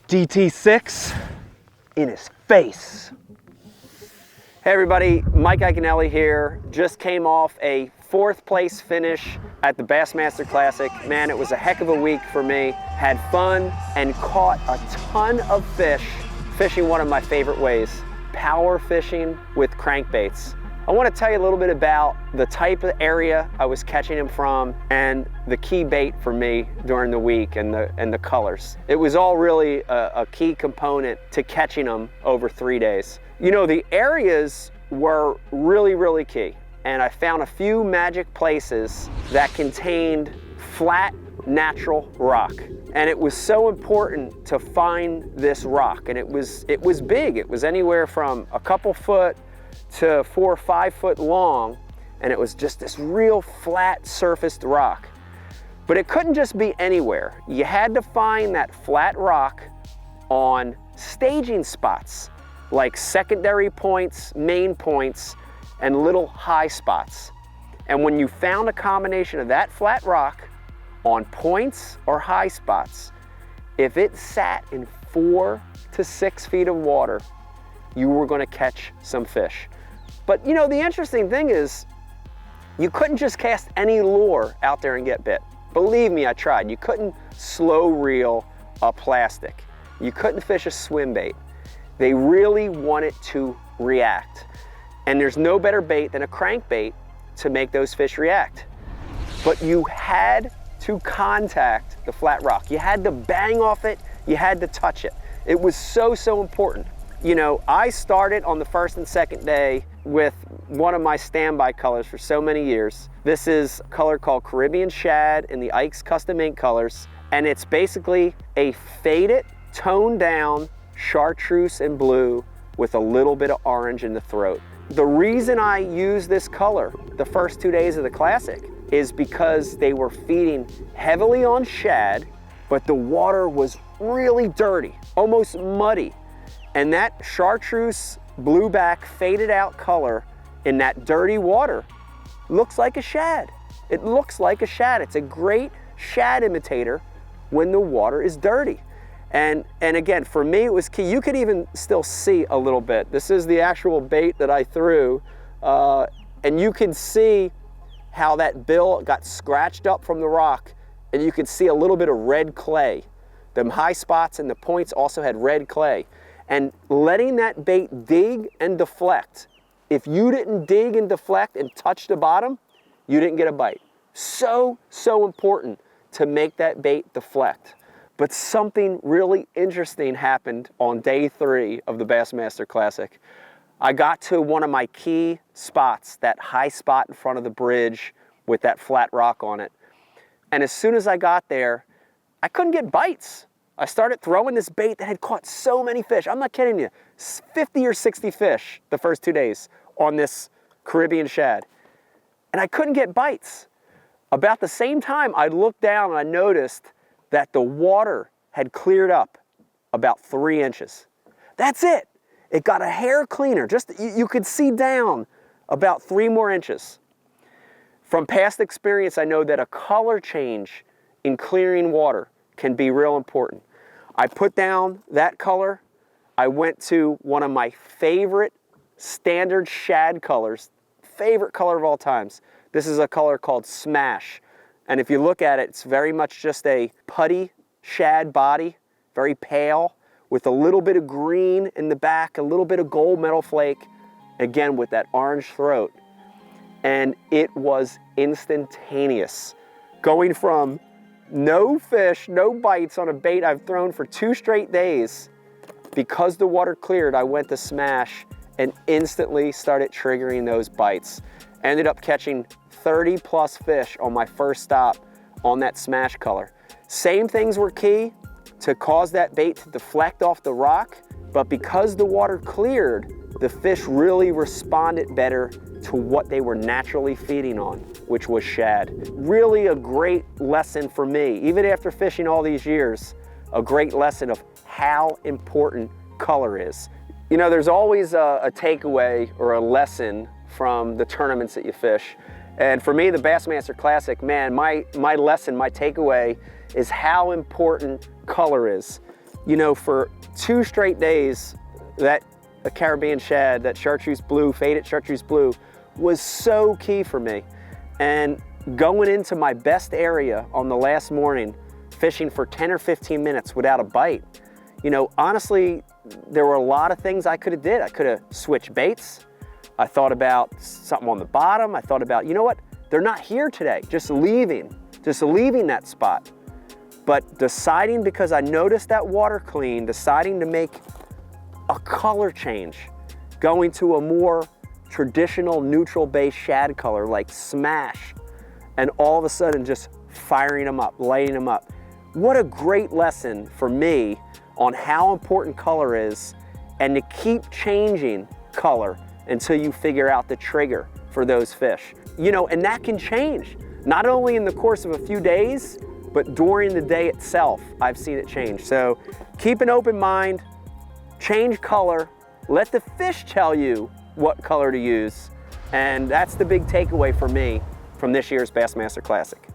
DT6 in his face. Hey everybody, Mike Iaconelli here. Just came off a 4th place finish at the Bassmaster Classic. Man, it was a heck of a week for me. Had fun and caught a ton of fish, fishing one of my favorite ways, power fishing with crankbaits. I want to tell you a little bit about the type of area I was catching them from and the key bait for me during the week and the colors. It was all really a key component to catching them over 3 days. You know, the areas were really key, and I found a few magic places that contained flat natural rock. And it was so important to find this rock, and it was big. It was anywhere from a couple foot to 4 or 5 foot long, and it was just this real flat surfaced rock. But it couldn't just be anywhere. You had to find that flat rock on staging spots, like secondary points, main points, and little high spots. And when you found a combination of that flat rock on points or high spots, if it sat in 4 to 6 feet of water, you were going to catch some fish. But you know, the interesting thing is, you couldn't just cast any lure out there and get bit. Believe me, I tried. You couldn't slow reel a plastic. You couldn't fish a swim bait. They really wanted to react. And there's no better bait than a crankbait to make those fish react. But you had to contact the flat rock. You had to bang off it. You had to touch it. It was so important. You know, I started on the 1st and 2nd day with one of my standby colors for so many years. This is a color called Caribbean Shad in the Ike's Custom Ink colors. And it's basically a faded, toned down chartreuse and blue with a little bit of orange in the throat. The reason I use this color the first 2 days of the Classic is because they were feeding heavily on shad, but the water was really dirty, almost muddy. And that chartreuse blueback faded out color in that dirty water looks like a shad. It looks like a shad. It's a great shad imitator when the water is dirty. And again, for me, it was key. You could even still see a little bit. This is the actual bait that I threw. And you can see how that bill got scratched up from the rock, and you could see a little bit of red clay. The high spots and the points also had red clay. And letting that bait dig and deflect. If you didn't dig and deflect and touch the bottom, you didn't get a bite. So important to make that bait deflect. But something really interesting happened on day 3 of the Bassmaster Classic. I got to one of my key spots, that high spot in front of the bridge with that flat rock on it. And as soon as I got there, I couldn't get bites. I started throwing this bait that had caught so many fish. I'm not kidding you, 50 or 60 fish the first 2 days on this Caribbean shad. And I couldn't get bites. About the same time, I looked down and I noticed that the water had cleared up about 3 inches. That's it. It got a hair cleaner. Just you could see down about 3 more inches. From past experience, I know that a color change in clearing water can be real important. I put down that color. I went to one of my favorite standard shad colors, favorite color of all times. This is a color called Smash. And if you look at it, it's very much just a putty shad body, very pale, with a little bit of green in the back, a little bit of gold metal flake, again with that orange throat. And it was instantaneous. Going from no fish, no bites on a bait I've thrown for 2 straight days, because the water cleared, I went to Smash and instantly started triggering those bites. Ended up catching 30 plus fish on my first stop on that Smash color. Same things were key to cause that bait to deflect off the rock, but because the water cleared, the fish really responded better to what they were naturally feeding on, which was shad. Really a great lesson for me, even after fishing all these years, a great lesson of how important color is. You know, there's always a takeaway or a lesson from the tournaments that you fish. And for me, the Bassmaster Classic, man, my lesson, my takeaway is how important color is. you know, for 2 straight days, that Caribbean shad, that chartreuse blue, faded chartreuse blue, was so key for me. And going into my best area on the last morning, fishing for 10 or 15 minutes without a bite, you know, honestly, there were a lot of things I could have did. I could have switched baits. I thought about something on the bottom. I thought about, you know what, they're not here today, just leaving that spot. But deciding, because I noticed that water clean, deciding to make a color change, going to a more traditional neutral base shad color like Smash, and all of a sudden just firing them up, lighting them up. What a great lesson for me on how important color is, and to keep changing color until you figure out the trigger for those fish. You know, and that can change, not only in the course of a few days, but during the day itself, I've seen it change. So keep an open mind, change color, let the fish tell you what color to use, and that's the big takeaway for me from this year's Bassmaster Classic.